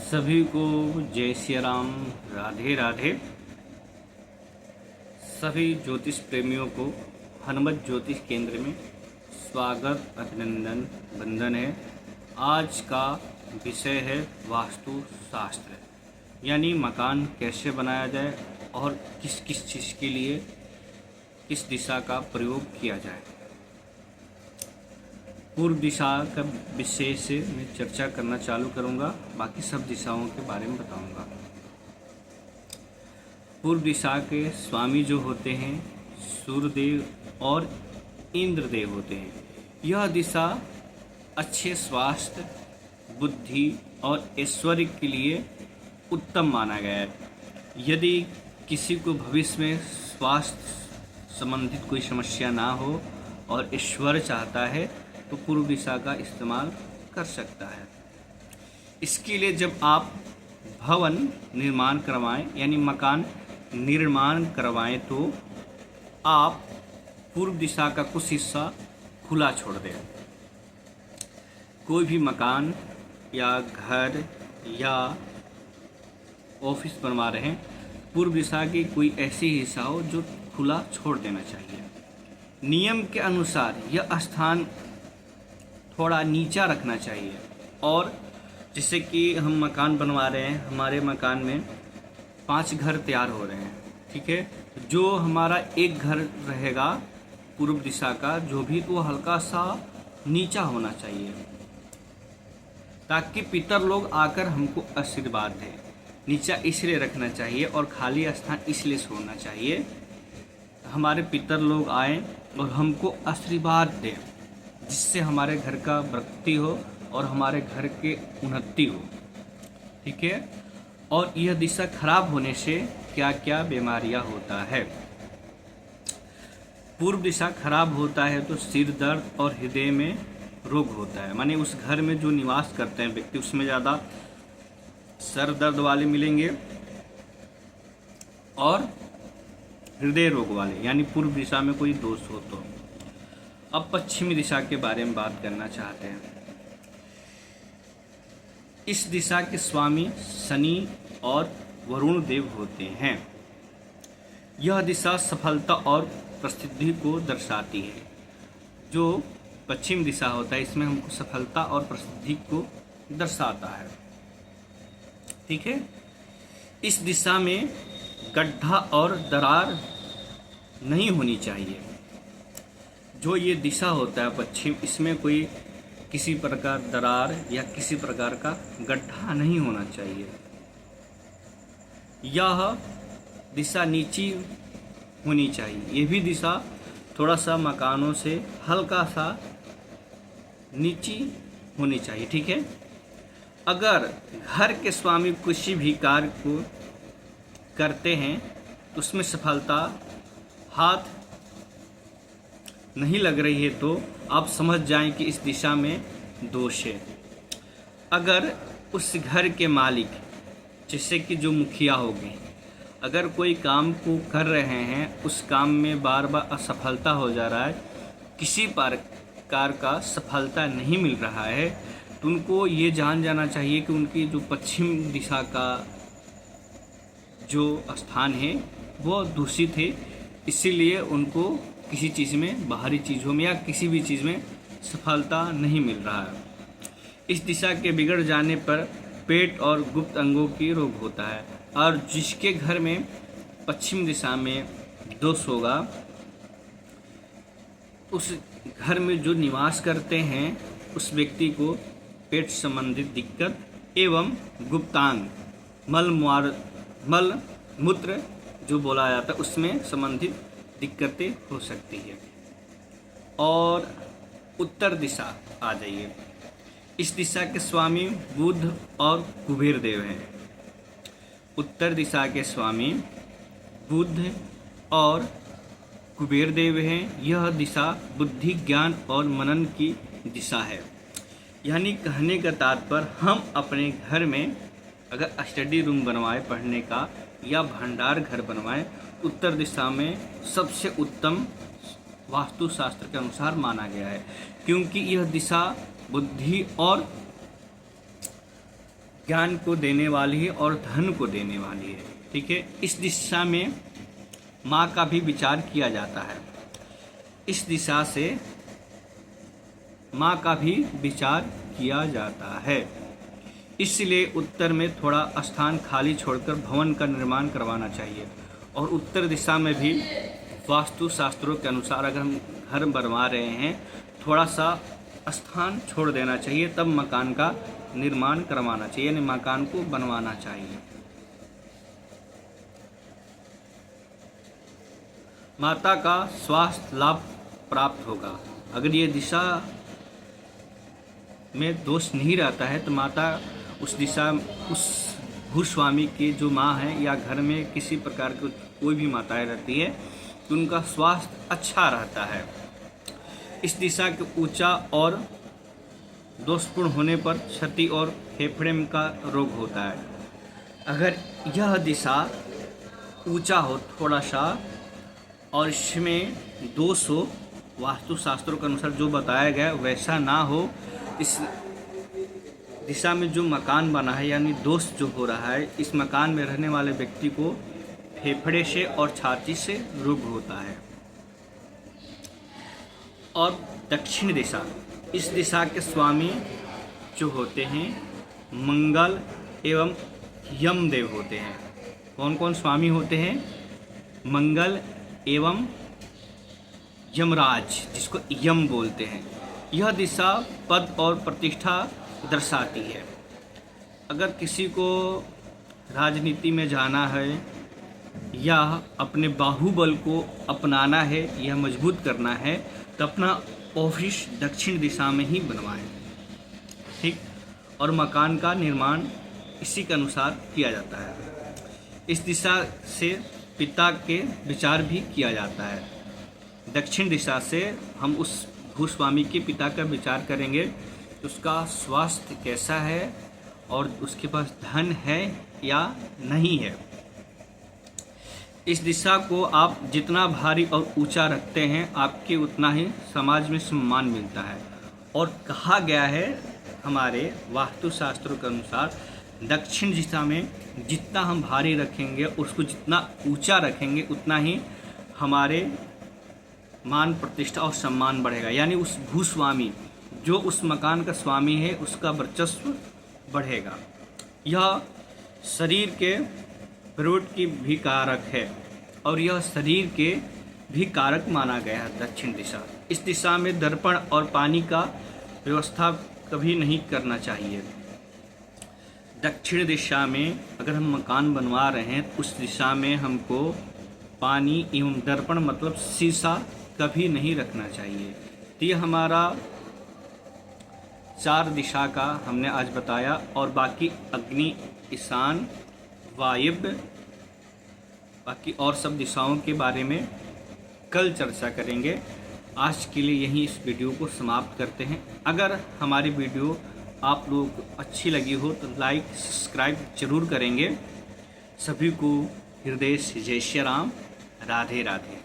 सभी को जय श्री राम, राधे राधे। सभी ज्योतिष प्रेमियों को हनुमत ज्योतिष केंद्र में स्वागत, अभिनंदन, वंदन है। आज का विषय है वास्तु शास्त्र, यानी मकान कैसे बनाया जाए और किस किस चीज़ के लिए किस दिशा का प्रयोग किया जाए। पूर्व दिशा का विषय से मैं चर्चा करना चालू करूंगा, बाकी सब दिशाओं के बारे में बताऊंगा। पूर्व दिशा के स्वामी जो होते हैं सूर्यदेव और इंद्रदेव होते हैं। यह दिशा अच्छे स्वास्थ्य, बुद्धि और ऐश्वर्य के लिए उत्तम माना गया है। यदि किसी को भविष्य में स्वास्थ्य संबंधित कोई समस्या ना हो और ऐश्वर्य चाहता है तो पूर्व दिशा का इस्तेमाल कर सकता है। इसके लिए जब आप भवन निर्माण करवाएं, यानी मकान निर्माण करवाएं, तो आप पूर्व दिशा का कुछ हिस्सा खुला छोड़ दें। कोई भी मकान या घर या ऑफिस बनवा रहे हैं, पूर्व दिशा की कोई ऐसी हिस्सा हो जो खुला छोड़ देना चाहिए। नियम के अनुसार यह स्थान थोड़ा नीचा रखना चाहिए। और जैसे कि हम मकान बनवा रहे हैं, हमारे मकान में 5 घर तैयार हो रहे हैं, ठीक है। जो हमारा एक घर रहेगा पूर्व दिशा का, जो भी, तो हल्का सा नीचा होना चाहिए ताकि पितर लोग आकर हमको आशीर्वाद दें। नीचा इसलिए रखना चाहिए और खाली स्थान इसलिए छोड़ना चाहिए, हमारे पितर लोग आए और हमको आशीर्वाद दें, जिससे हमारे घर का वृद्धि हो और हमारे घर के उन्नति हो, ठीक है। और यह दिशा खराब होने से क्या क्या बीमारियां होता है। पूर्व दिशा खराब होता है तो सिर दर्द और हृदय में रोग होता है। माने उस घर में जो निवास करते हैं व्यक्ति, उसमें ज़्यादा सर दर्द वाले मिलेंगे और हृदय रोग वाले, यानी पूर्व दिशा में कोई दोष हो तो। अब पश्चिमी दिशा के बारे में बात करना चाहते हैं। इस दिशा के स्वामी शनि और वरुण देव होते हैं। यह दिशा सफलता और प्रसिद्धि को दर्शाती है। जो पश्चिम दिशा होता है, इसमें हमको सफलता और प्रसिद्धि को दर्शाता है, ठीक है। इस दिशा में गड्ढा और दरार नहीं होनी चाहिए। जो ये दिशा होता है पश्चिम, इसमें कोई किसी प्रकार दरार या किसी प्रकार का गड्ढा नहीं होना चाहिए। यह दिशा नीची होनी चाहिए। ये भी दिशा थोड़ा सा मकानों से हल्का सा नीची होनी चाहिए, ठीक है। अगर घर के स्वामी किसी भी कार्य को करते हैं तो उसमें सफलता हाथ नहीं लग रही है तो आप समझ जाएं कि इस दिशा में दोष है। अगर उस घर के मालिक, जैसे कि जो मुखिया होंगे, अगर कोई काम को कर रहे हैं, उस काम में बार बार असफलता हो जा रहा है, किसी प्रकार का सफलता नहीं मिल रहा है, तो उनको ये जान जाना चाहिए कि उनकी जो पश्चिम दिशा का जो स्थान है वो दूषित है। इसीलिए उनको किसी चीज़ में, बाहरी चीज़ों में या किसी भी चीज़ में सफलता नहीं मिल रहा है। इस दिशा के बिगड़ जाने पर पेट और गुप्त अंगों की रोग होता है। और जिसके घर में पश्चिम दिशा में दोष होगा, उस घर में जो निवास करते हैं उस व्यक्ति को पेट संबंधित दिक्कत एवं गुप्तांग, मल मूत्र जो बोला जाता है, उसमें संबंधित दिक्कतें हो सकती है। और उत्तर दिशा आ जाइए। इस दिशा के स्वामी बुध और कुबेर देव हैं। उत्तर दिशा के स्वामी बुध और कुबेर देव हैं। यह दिशा बुद्धि, ज्ञान और मनन की दिशा है। यानी कहने का तात्पर्य, हम अपने घर में अगर स्टडी रूम बनवाएं पढ़ने का या भंडार घर बनवाएं, उत्तर दिशा में सबसे उत्तम वास्तुशास्त्र के अनुसार माना गया है, क्योंकि यह दिशा बुद्धि और ज्ञान को देने वाली है और धन को देने वाली है। ठीक है, इस दिशा में माँ का भी विचार किया जाता है। इस दिशा से माँ का भी विचार किया जाता है। इसलिए उत्तर में थोड़ा स्थान खाली छोड़कर भवन का निर्माण करवाना चाहिए। और उत्तर दिशा में भी वास्तु शास्त्रों के अनुसार अगर हम घर बनवा रहे हैं, थोड़ा सा स्थान छोड़ देना चाहिए, तब मकान का निर्माण करवाना चाहिए, यानी मकान को बनवाना चाहिए। माता का स्वास्थ्य लाभ प्राप्त होगा। अगर ये दिशा में दोष नहीं रहता है तो माता उस दिशा, उस भूस्वामी की जो माँ है या घर में किसी प्रकार की कोई भी माताएं रहती है तो उनका स्वास्थ्य अच्छा रहता है। इस दिशा के ऊंचा और दोषपूर्ण होने पर क्षति और फेफड़े का रोग होता है। अगर यह दिशा ऊंचा हो थोड़ा सा और इसमें दोष हो, वास्तुशास्त्रों के अनुसार जो बताया गया वैसा ना हो, इस दिशा में जो मकान बना है यानी दोष जो हो रहा है, इस मकान में रहने वाले व्यक्ति को फेफड़े से और छाती से रोग होता है। और दक्षिण दिशा, इस दिशा के स्वामी जो होते हैं मंगल एवं यमदेव होते हैं। कौन कौन स्वामी होते हैं? मंगल एवं यमराज, जिसको यम बोलते हैं। यह दिशा पद और प्रतिष्ठा दर्शाती है। अगर किसी को राजनीति में जाना है या अपने बाहुबल को अपनाना है या मजबूत करना है तो अपना ऑफिस दक्षिण दिशा में ही बनवाएं। ठीक, और मकान का निर्माण इसी के अनुसार किया जाता है। इस दिशा से पिता के विचार भी किया जाता है। दक्षिण दिशा से हम उस भूस्वामी के पिता का विचार करेंगे तो उसका स्वास्थ्य कैसा है और उसके पास धन है या नहीं है। इस दिशा को आप जितना भारी और ऊंचा रखते हैं आपके उतना ही समाज में सम्मान मिलता है। और कहा गया है हमारे वास्तुशास्त्रों के अनुसार दक्षिण दिशा में जितना हम भारी रखेंगे, उसको जितना ऊंचा रखेंगे, उतना ही हमारे मान प्रतिष्ठा और सम्मान बढ़ेगा। यानी उस भूस्वामी जो उस मकान का स्वामी है उसका वर्चस्व बढ़ेगा। यह शरीर के विरोध की भी कारक है और यह शरीर के भी कारक माना गया है दक्षिण दिशा। इस दिशा में दर्पण और पानी का व्यवस्था कभी नहीं करना चाहिए। दक्षिण दिशा में अगर हम मकान बनवा रहे हैं तो उस दिशा में हमको पानी एवं दर्पण मतलब शीशा कभी नहीं रखना चाहिए। तो ये हमारा 4 दिशा का हमने आज बताया और बाकी अग्नि, ईशान, वायव्य, बाकी और सब दिशाओं के बारे में कल चर्चा करेंगे। आज के लिए यहीं इस वीडियो को समाप्त करते हैं। अगर हमारी वीडियो आप लोगों को अच्छी लगी हो तो लाइक सब्सक्राइब जरूर करेंगे। सभी को हृदय से जय श्री राम, राधे राधे।